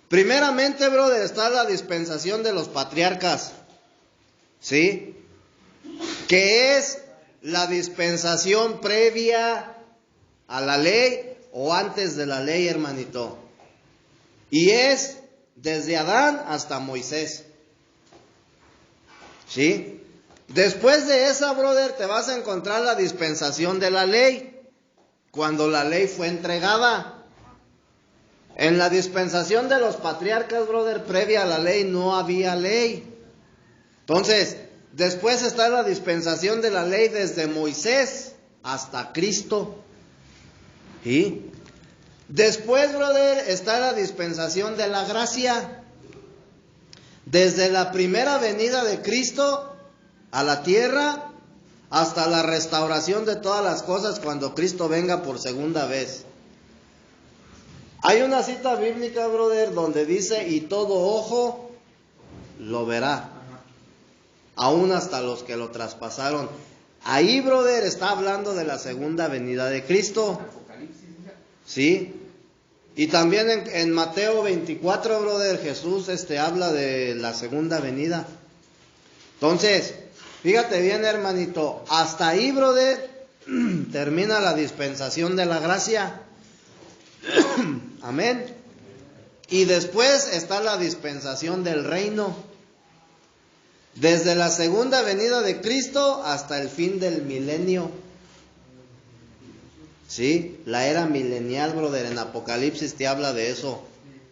Primeramente, brother, está la dispensación de los patriarcas, ¿sí? Que es la dispensación previa a la ley o antes de la ley, hermanito. Y es desde Adán hasta Moisés, ¿sí? Después de esa, brother, te vas a encontrar la dispensación de la ley, cuando la ley fue entregada. En la dispensación de los patriarcas, brother, previa a la ley no había ley. Entonces, después está la dispensación de la ley desde Moisés hasta Cristo. ¿Sí? Después, brother, está la dispensación de la gracia. Desde la primera venida de Cristo a la tierra hasta la restauración de todas las cosas cuando Cristo venga por segunda vez. Hay una cita bíblica, brother, donde dice, y todo ojo lo verá, aún hasta los que lo traspasaron. Ahí, brother, está hablando de la segunda venida de Cristo. ¿Sí? Y también en Mateo 24, brother, Jesús habla de la segunda venida. Entonces, fíjate bien, hermanito, hasta ahí, brother, termina la dispensación de la gracia. Amén. Y después está la dispensación del reino. Desde la segunda venida de Cristo hasta el fin del milenio. Sí, la era milenial, brother. En Apocalipsis te habla de eso.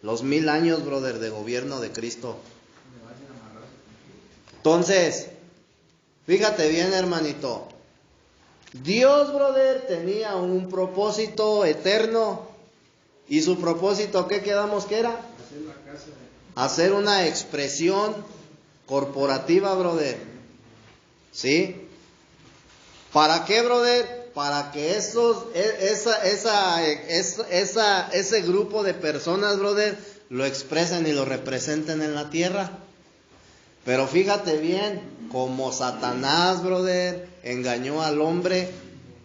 Los 1000 años, brother, de gobierno de Cristo. Entonces, fíjate bien, hermanito. Dios, brother, tenía un propósito eterno. ¿Y su propósito qué quedamos que era? hacer una expresión corporativa, brother. ¿Sí? ¿Para qué, brother? Para que ese grupo de personas, brother, lo expresen y lo representen en la tierra. Pero fíjate bien, como Satanás, brother, engañó al hombre,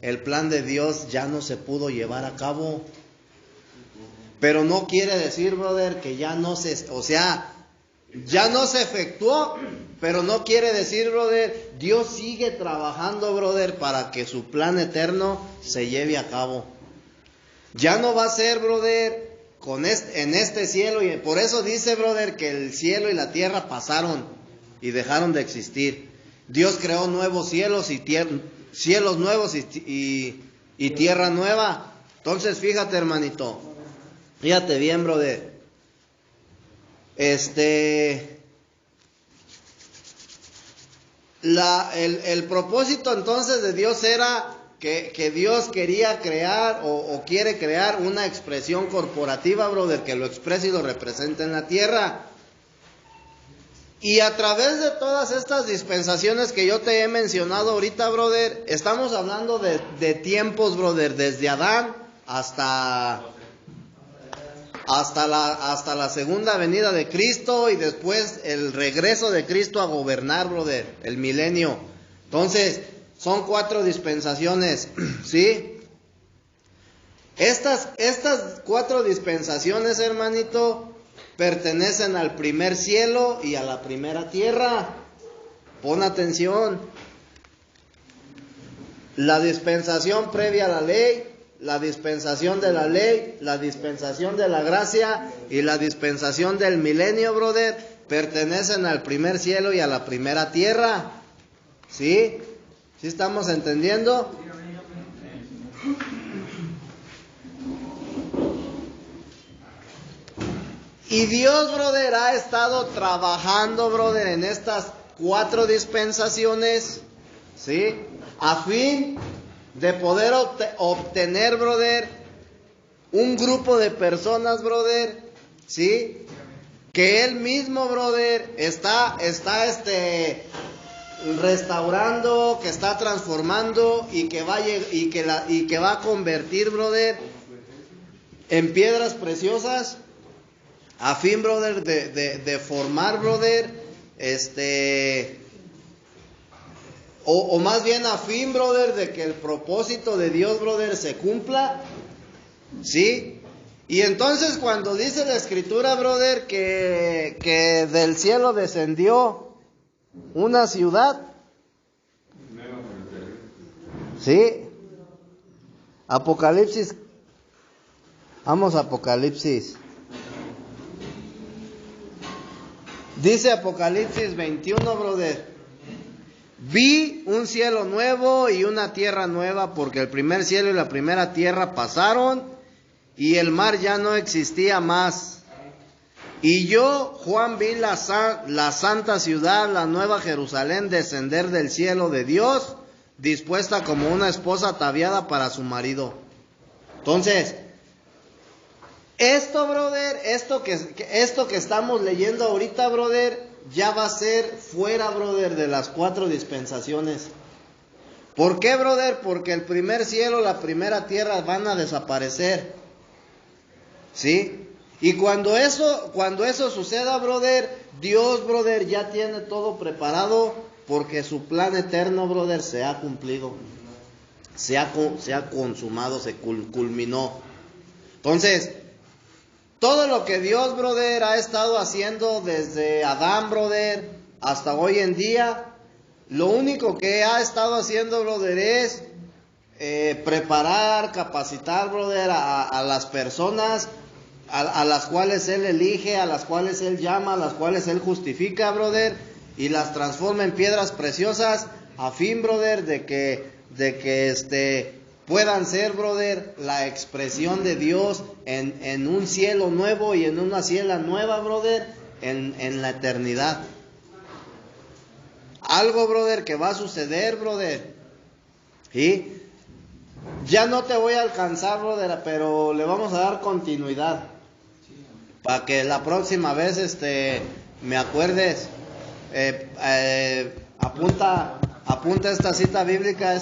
el plan de Dios ya no se pudo llevar a cabo. Pero no quiere decir, brother, que ya no se, ya no se efectuó, pero no quiere decir, brother, Dios sigue trabajando, brother, para que su plan eterno se lleve a cabo. Ya no va a ser, brother, en este cielo, y por eso dice, brother, que el cielo y la tierra pasaron y dejaron de existir. Dios creó nuevos cielos y cielos nuevos y tierra nueva. Entonces, fíjate, hermanito, fíjate bien, brother. El propósito entonces de Dios era que Dios quería crear o quiere crear una expresión corporativa, brother, que lo exprese y lo represente en la tierra. Y a través de todas estas dispensaciones que yo te he mencionado ahorita, brother, estamos hablando de tiempos, brother, desde Adán hasta la segunda venida de Cristo y después el regreso de Cristo a gobernar, brother, el milenio. Entonces, son 4 dispensaciones, ¿sí? Estas 4 dispensaciones, hermanito, pertenecen al primer cielo y a la primera tierra. Pon atención. La dispensación previa a la ley, la dispensación de la ley, la dispensación de la gracia y la dispensación del milenio, brother, pertenecen al primer cielo y a la primera tierra. ¿Sí? ¿Sí estamos entendiendo? Y Dios, brother, ha estado trabajando, brother, en estas 4 dispensaciones, ¿sí? A fin de poder obtener, brother, un grupo de personas, brother, ¿sí? Que Él mismo, brother, está restaurando, que está transformando y que va a convertir, brother, en piedras preciosas, a fin, brother, de formar, brother, o más bien a fin, brother, de que el propósito de Dios, brother, se cumpla, ¿sí? Y entonces cuando dice la Escritura, brother, que del cielo descendió una ciudad, ¿sí? Apocalipsis, vamos a Apocalipsis. Dice Apocalipsis 21, brother: vi un cielo nuevo y una tierra nueva, porque el primer cielo y la primera tierra pasaron y el mar ya no existía más. Y yo, Juan, vi la santa ciudad, la nueva Jerusalén, descender del cielo de Dios, dispuesta como una esposa ataviada para su marido. Entonces, esto, brother, esto que estamos leyendo ahorita, brother, ya va a ser fuera, brother, de las 4 dispensaciones. ¿Por qué, brother? Porque el primer cielo, la primera tierra van a desaparecer, ¿sí? Y cuando eso suceda, brother, Dios, brother, ya tiene todo preparado, porque su plan eterno, brother, se ha cumplido, se ha consumado, se culminó. Entonces, todo lo que Dios, brother, ha estado haciendo desde Adán, brother, hasta hoy en día, lo único que ha estado haciendo, brother, es preparar, capacitar, brother, a las personas a las cuales Él elige, a las cuales Él llama, a las cuales Él justifica, brother, y las transforma en piedras preciosas, a fin, brother, de que puedan ser, brother, la expresión de Dios en un cielo nuevo y en una ciela nueva, brother, en la eternidad. Algo, brother, que va a suceder, brother. ¿Sí? Ya no te voy a alcanzar, brother, pero le vamos a dar continuidad. para que la próxima vez me acuerdes. Apunta esta cita bíblica,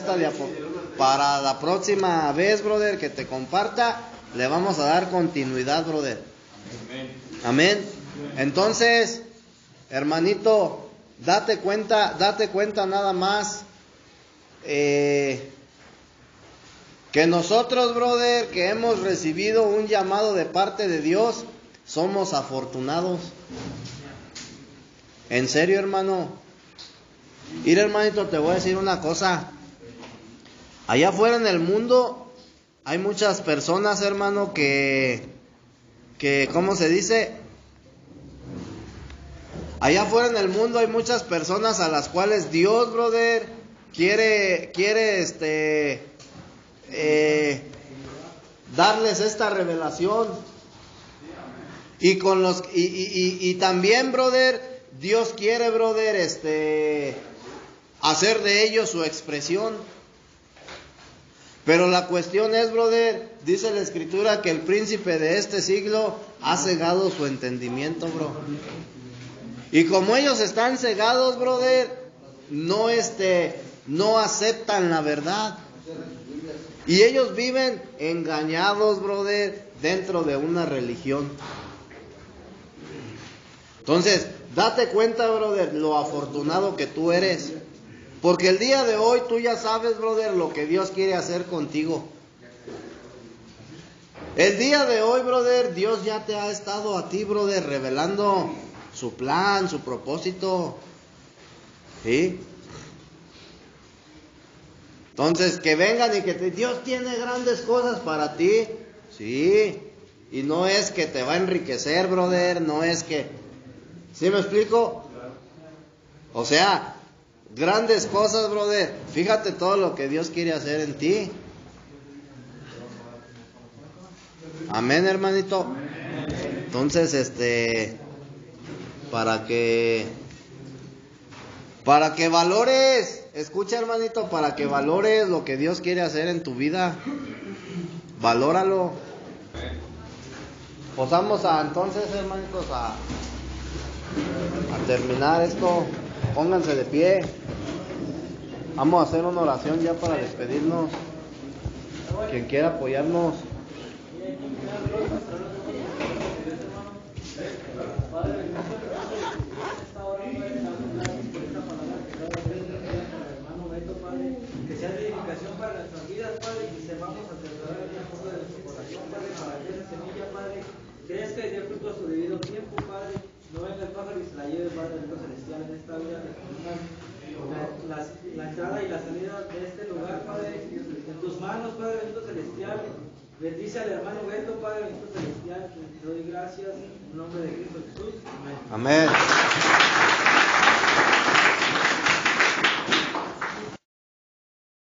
para la próxima vez, brother, que te comparta, le vamos a dar continuidad, brother. Amén. Entonces, hermanito, date cuenta nada más que nosotros, brother, que hemos recibido un llamado de parte de Dios, somos afortunados. En serio, hermano. Mira, hermanito, te voy a decir una cosa. Allá afuera en el mundo hay muchas personas, hermano, que ¿cómo se dice? Allá afuera en el mundo hay muchas personas a las cuales Dios, brother, quiere darles esta revelación. Y con los y también, brother, Dios quiere, brother, hacer de ellos su expresión. Pero la cuestión es, brother, dice la Escritura que el príncipe de este siglo ha cegado su entendimiento, bro. Y como ellos están cegados, brother, no aceptan la verdad. Y ellos viven engañados, brother, dentro de una religión. Entonces, date cuenta, brother, lo afortunado que tú eres. Porque el día de hoy tú ya sabes, brother, lo que Dios quiere hacer contigo. El día de hoy, brother, Dios ya te ha estado a ti, brother, revelando su plan, su propósito. ¿Sí? Entonces, que vengan y que Dios tiene grandes cosas para ti. Sí. Y no es que te va a enriquecer, brother, no es que... ¿Sí me explico? O sea, grandes cosas, brother. Fíjate todo lo que Dios quiere hacer en ti. Amén, hermanito. Entonces, para que valores, escucha, hermanito, para que valores lo que Dios quiere hacer en tu vida. Valóralo. Pues vamos entonces, hermanitos, a terminar esto. Pónganse de pie. Vamos a hacer una oración ya para despedirnos. Quien quiera apoyarnos. Que sea de edificación para nuestras vidas, Padre, y sepamos atesorar el fondo de nuestro corazón, Padre, para que esa semilla, Padre, crezca y dé fruto a su debido tiempo, Padre. No venga el pájaro y se la lleve, Padre, del celestial en esta vida. La entrada y la salida de este lugar, Padre, en tus manos, Padre, bendito celestial. Bendice al hermano Beto, Padre, bendito celestial. Te doy gracias en nombre de Cristo Jesús. Amén. Amén.